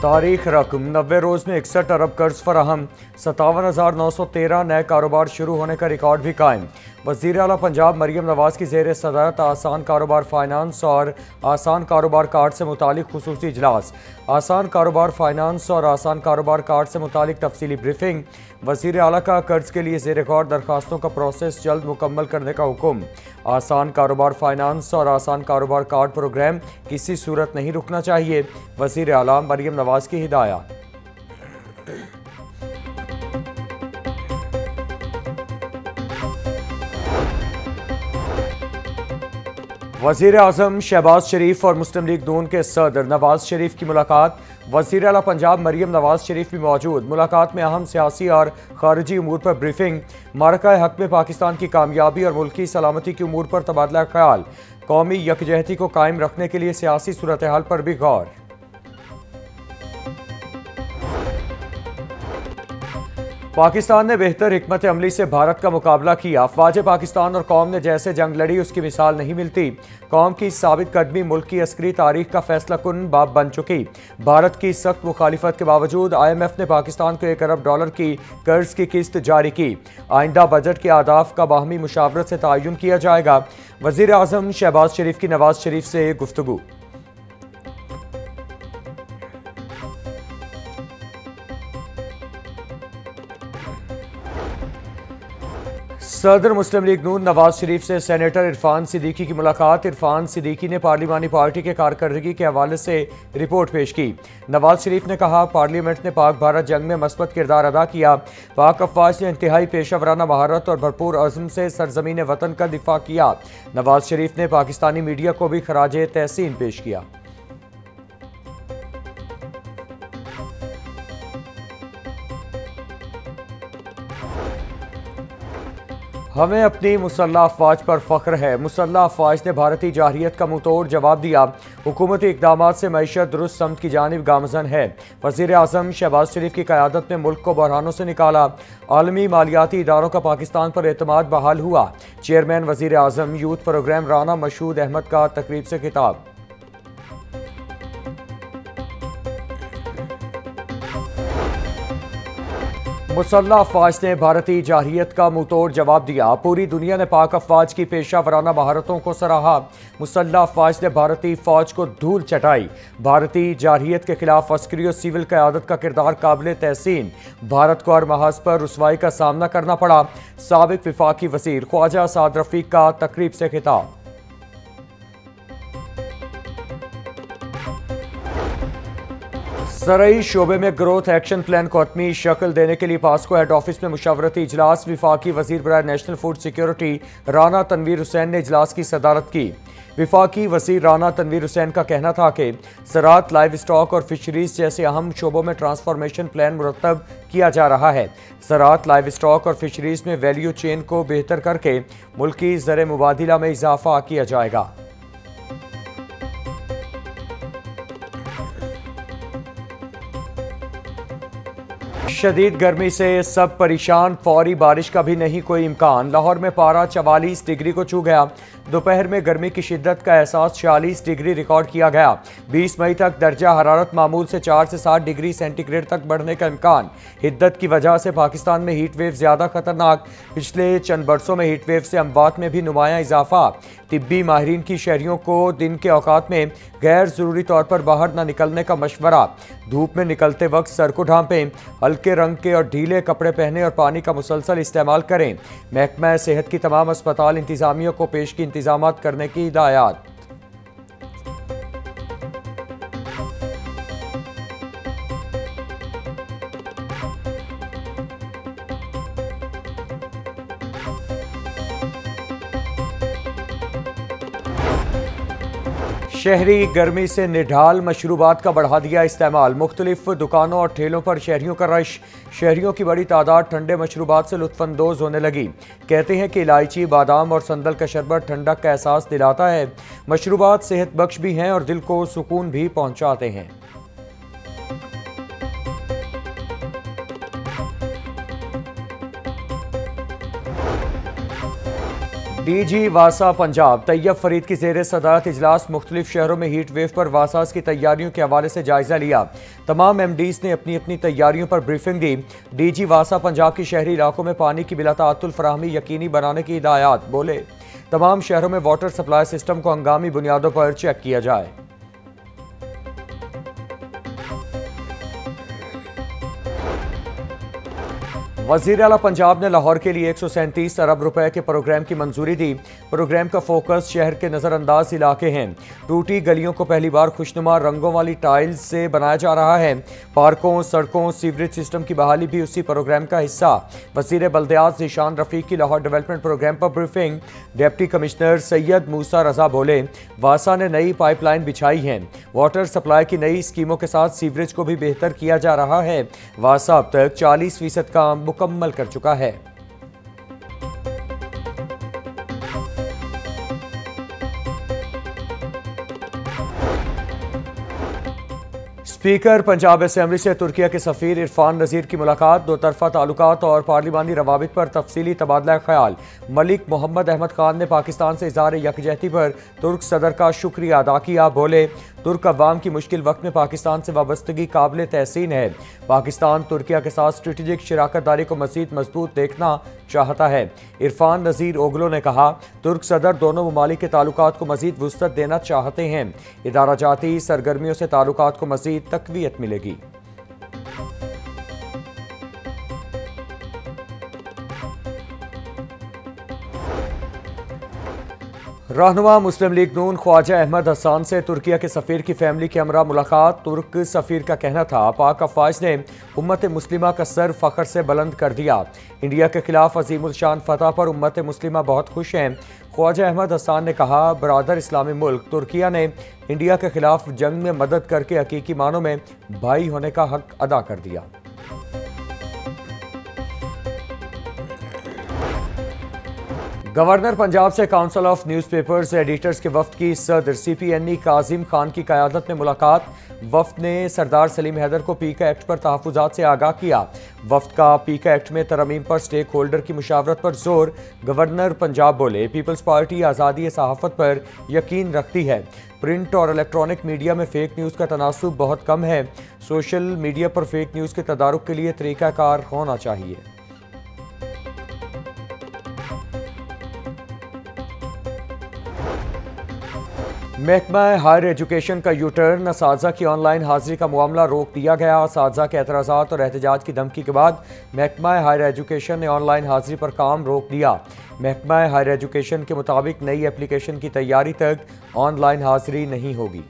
तारीख रकम 90 रोज में 61 अरब कर्ज फराहम, 57,913 नए कारोबार शुरू होने का रिकॉर्ड भी कायम। वज़ीर आला पंजाब मरियम नवाज की ज़ेर सदारत आसान कारोबार फाइनेंस और आसान कारोबार कार्ड से मुतालिक खुसूसी इजलास। आसान कारोबार फाइनेंस और आसान कारोबार कार्ड से मुतालिक तफसीली ब्रीफिंग। वज़ीर आला का कर्ज के लिए ज़ेर गौर दरखास्तों का प्रोसेस जल्द मुकम्मल करने का हुक्म। आसान कारोबार फाइनेंस और आसान कारोबार कार्ड प्रोग्राम किसी सूरत नहीं रुकना चाहिए। वज़ीर आला मरियम नवाज की हिदायत। वज़ीर आज़म शहबाज शरीफ और मुस्लिम लीग नून के सदर नवाज शरीफ की मुलाकात। वज़ीर आला पंजाब मरियम नवाज शरीफ भी मौजूद। मुलाकात में अहम सियासी और खारजी उमूर पर ब्रीफिंग। मारका हक में पाकिस्तान की कामयाबी और मुल्की सलामती के उमूर पर तबादला ख्याल। कौमी यकजहती को कायम रखने के लिए सियासी सूरत हाल पर भी गौर। पाकिस्तान ने बेहतर हिकमत अमली से भारत का मुकाबला किया। अफवाज पाकिस्तान और कौम ने जैसे जंग लड़ी उसकी मिसाल नहीं मिलती। कौम की साबित कदमी मुल्क की अस्करी तारीख का फैसला कुन बाब बन चुकी। भारत की सख्त मुखालिफत के बावजूद IMF ने पाकिस्तान को $1 अरब की कर्ज की किस्त जारी की। आइंदा बजट के अहदाफ का बाहमी मुशावरत से तयन किया जाएगा। वज़ीर आज़म शहबाज शरीफ की नवाज शरीफ से गुफ्तगू। सदर मुस्लिम लीग नून नवाज शरीफ से सेनेटर इरफान सिद्दीकी की मुलाकात। इरफान सिद्दीकी ने पार्लिमानी पार्टी के कारकर्दगी के हवाले से रिपोर्ट पेश की। नवाज शरीफ ने कहा, पार्लियामेंट ने पाक भारत जंग में मस्बत किरदार अदा किया। पाक अफवाज ने इंतहाई पेशा महारत और भरपूर अज़्म से सरजमीन वतन का दिफा किया। नवाज शरीफ ने पाकिस्तानी मीडिया को भी खराजे तहसीन पेश किया। हमें अपनी मुसल्लह अफवाज पर फख्र है। मुसल्लह अफवाज ने भारतीय जारहियत का मुंहतोड़ जवाब दिया। हुकूमती इक़दामात से मईशत दुरुस्त समत की जानिब गामज़न है। वज़ीर आज़म शहबाज शरीफ की क़यादत में मुल्क को बहरानों से निकाला। आलमी मालियाती इदारों का पाकिस्तान पर एतमाद बहाल हुआ। चेयरमैन वज़ीर आज़म यूथ प्रोग्राम राना मशहूद अहमद का तकरीब से खिताब। मुसल्लह अफवाज ने भारतीय जारहियत का मुंहतोड़ जवाब दिया। पूरी दुनिया ने पाक अफवाज की पेशा वराना महारतों को सराहा। मुसल्लह अफवाज ने भारतीय फौज को धूल चटाई। भारतीय जारहियत के खिलाफ अस्करी और सिविल क़यादत का किरदार काबिल तहसीन। भारत को हर महाज पर रुसवाई का सामना करना पड़ा। साबिक विफाकी वज़ीर ख्वाजा साद रफ़ीक का तकरीब से खिताब। ज़राई शोबे में ग्रोथ एक्शन प्लान को हतमी शक्ल देने के लिए पास्को हेड ऑफिस में मुशावरती इजलास। विफाकी वज़ीर बराए national food security Rana Tanveer Hussain ने इजलास की सदारत की। विफाकी वज़ीर राना तनवीर हुसैन का कहना था कि ज़राअत, लाइव स्टॉक और फिशरीज जैसे अहम शोबों में ट्रांसफॉर्मेशन प्लान मुरतब किया जा रहा है। ज़राअत, लाइव स्टॉक और फिशरीज में वैल्यू चेन को बेहतर करके मुल्की ज़र मुबादिला में इजाफा किया जाएगा। शदीद गर्मी से सब परेशान, फौरी बारिश का भी नहीं कोई इम्कान। लाहौर में पारा 44 डिग्री को छू गया। दोपहर में गर्मी की शिद्दत का एहसास 46 डिग्री रिकॉर्ड किया गया। 20 मई तक दर्जा हरारत मामूल से 4 से 7 डिग्री सेंटीग्रेड तक बढ़ने का इम्कान। हिद्दत की वजह से पाकिस्तान में हीट वेव ज़्यादा खतरनाक। पिछले चंद बरसों में हीट वेव से अमवात में भी नुमाया इजाफा। तिब्बी माहिरीन की शहरियों को दिन के औकात में गैर ज़रूरी तौर पर बाहर न निकलने का मशवरा। धूप में निकलते वक्त सर को ढांपें। हल्के रंग के और ढीले कपड़े पहने और पानी का मुसलसल इस्तेमाल करें। महकमा सेहत की तमाम अस्पताल इंतजामिया को पेश की इंतजामात करने की हिदायत। शहरी गर्मी से निढाल, मशरूबात का बढ़ा दिया इस्तेमाल। मुख्तलिफ दुकानों और ठेलों पर शहरियों का रश। शहरियों की बड़ी तादाद ठंडे मशरूबात से लुत्फानंदोज होने लगी। कहते हैं कि इलायची, बादाम और संदल का शरबत ठंडक का एहसास दिलाता है। मशरूबात सेहत बख्श भी हैं और दिल को सुकून भी पहुंचाते हैं। डीजी वासा पंजाब तैयब फरीद की ज़ेर सदारत इजलास मुख्तलिफ शहरों में हीट वेव पर वासास की तैयारियों के हवाले से जायजा लिया। तमाम एमडीज ने अपनी अपनी तैयारियों पर ब्रीफिंग दी। डीजी वासा पंजाब की शहरी इलाकों में पानी की बिला ताअत्तुल फराहमी यकीनी बनाने की हिदायत। बोले तमाम शहरों में वाटर सप्लाई सिस्टम को हंगामी बुनियादों पर चेक किया जाए। वज़ीर आला पंजाब ने लाहौर के लिए 137 अरब रुपए के प्रोग्राम की मंजूरी दी। प्रोग्राम का फोकस शहर के नज़रअंदाज इलाके हैं। टूटी गलियों को पहली बार खुशनुमा रंगों वाली टाइल्स से बनाया जा रहा है। पार्कों, सड़कों, सीवरेज सिस्टम की बहाली भी उसी प्रोग्राम का हिस्सा। वज़ीर बल्दियात ज़ीशान रफ़ीक की लाहौर डेवलपमेंट प्रोग्राम पर ब्रीफिंग। डिप्टी कमिश्नर सैयद मूसा रजा बोले वासा ने नई पाइपलाइन बिछाई है। वाटर सप्लाई की नई स्कीमों के साथ सीवरेज को भी बेहतर किया जा रहा है। वासा अब तक 40% काम मुकम्मल कर चुका है। स्पीकर पंजाब असेंबली से तुर्किया के सफ़ीर इरफान नज़ीर की मुलाकात। दो तरफ़ा ताल्लुकात और पार्लिमानी रवाबित पर तफसीली तबादला ख्याल। मलिक मोहम्मद अहमद खान ने पाकिस्तान से इज़हार यकजहती पर तुर्क सदर का शुक्रिया अदा किया। बोले तुर्क अवाम की मुश्किल वक्त में पाकिस्तान से वाबस्तगी काबिल तहसीन है। पाकिस्तान तुर्किया के साथ स्ट्रेटेजिक शराकत दारी को मज़ीद मजबूत देखना चाहता है। इरफान नज़ीर ओगलो ने कहा तुर्क सदर दोनों ममालिक के ताल्लुकात को मज़ीद वुसअत देना चाहते हैं। इदारा जाती सरगर्मियों से ताल्लुकात को मज़ीद तक़वियत मिलेगी। रहनुमा मुस्लिम लीग नून ख्वाजा अहमद हसन से तुर्किया के सफ़ीर की फैमिली के हमरा मुलाकात। तुर्क सफ़ीर का कहना था पाक अफवाज ने उम्मत मुस्लिमा का सर फ़ख्र से बुलंद कर दिया। इंडिया के खिलाफ अजीमुल शान फतह पर उम्मत मुस्लिमा बहुत खुश हैं। ख्वाजा अहमद हसन ने कहा बरादर इस्लामी मुल्क तुर्किया ने इंडिया के खिलाफ जंग में मदद करके हकीकी मानों में भाई होने का हक अदा कर दिया। गवर्नर पंजाब से काउंसिल ऑफ न्यूज़पेपर्स एडिटर्स के वफ्द की सदर CPNE काजिम खान की क़यादत में मुलाकात। वफ्द ने सरदार सलीम हैदर को पीका एक्ट पर तहफ़्फ़ुज़ात से आगाह किया। वफ्द का पीका एक्ट में तरमीम पर स्टेक होल्डर की मुशावरत पर जोर। गवर्नर पंजाब बोले पीपल्स पार्टी आज़ादी सहाफ़त पर यकीन रखती है। प्रिंट और इलेक्ट्रॉनिक मीडिया में फ़ेक न्यूज़ का तनासुब बहुत कम है। सोशल मीडिया पर फ़ेक न्यूज़ के तदारुक के लिए तरीक़ाकार होना चाहिए। महकमा हायर एजुकेशन का यूटर्न। असातिज़ा की ऑनलाइन हाजिरी का मामला रोक दिया गया। असातिज़ा के एतराज़ात और एहतजाज की धमकी के बाद महकमा हायर एजुकेशन ने ऑनलाइन हाजिरी पर काम रोक दिया। महकमा हायर एजुकेशन के मुताबिक नई एप्लीकेशन की तैयारी तक ऑनलाइन हाजिरी नहीं होगी।